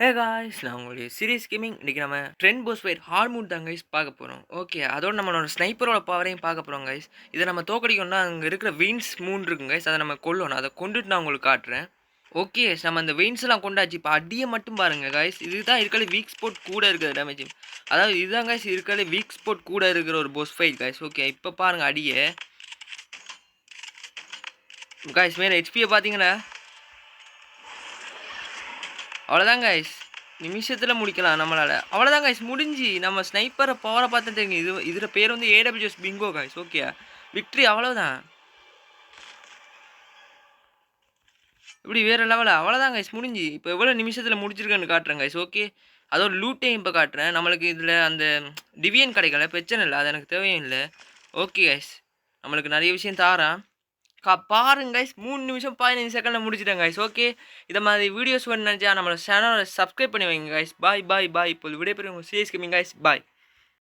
Hey guys, நான் உங்களுடைய serious gaming. இன்றைக்கி நம்ம ட்ரெண்ட் போஸ் ஃபைட் ஹார்மூன் தான் கைஸ் பார்க்க போகிறோம். ஓகே, அதோட நம்மளோட ஸ்னைப்பரோட பவரையும் பார்க்க போகிறோம் கைஸ். இதை நம்ம தோக்கடிக்கணும்னா அங்கே இருக்கிற வெயின்ஸ் 3 இருக்குங்க கைஸ், அதை நம்ம கொல்லணும். அதை கொண்டுட்டு நான் உங்களுக்கு காட்டுறேன். ஓகே, நம்ம அந்த வெயின்ஸ்லாம் கொண்டாச்சு. இப்போ அடியை மட்டும் பாருங்கள் கைஸ். இதுதான் இருக்கிற வீக் ஸ்போர்ட் கூட இருக்கிற டேமேஜ். அதாவது இதுதான் கைஸ் இருக்கிற வீக் ஸ்போர்ட் கூட இருக்கிற ஒரு போஸ் ஃபைட் கைஸ். ஓகே, இப்போ பாருங்கள் அடியை கைஸ். மேலே ஹெச்பியை பார்த்தீங்கன்னா அவ்வளோதான் கைஸ், நிமிஷத்தில் முடிக்கலாம் நம்மளால். அவ்வளோதான் கைஸ், முடிஞ்சு. நம்ம ஸ்னைப்பரை பவரை பார்த்தா தெரியும். இதில் பேர் வந்து AWS Bingo guys. Okay, victory அவ்வளோதான். இப்படி வேறு லெவலில் அவ்வளோதான் கைஸ், முடிஞ்சு. இப்போ எவ்வளோ நிமிஷத்தில் முடிச்சிருக்கேன்னு காட்டுறேன் கைஸ். ஓகே, அதோட லூட்டையும் இப்போ காட்டுறேன். நம்மளுக்கு இதில் அந்த டிவியன் கிடைக்கல, பிரச்சனை இல்லை, அது எனக்கு தேவையும் இல்லை. ஓகே கைஸ், நம்மளுக்கு நிறைய விஷயம் தாரான். பாருங்க கைஸ், 3 நிமிஷம் 15 செகண்டில் முடிச்சிட்டேன் கைஸ். ஓகே, இதை மாதிரி வீடியோஸ் வேணும்னு நினச்சா நம்மளோட சேனலை சப்ஸ்கிரைப் பண்ணி வைங்க கைஸ். பாய் பாய் பாய். இப்போ விடைபெறும் உங்கள் சீரியஸ் கேமிங் கைஸ். பாய்.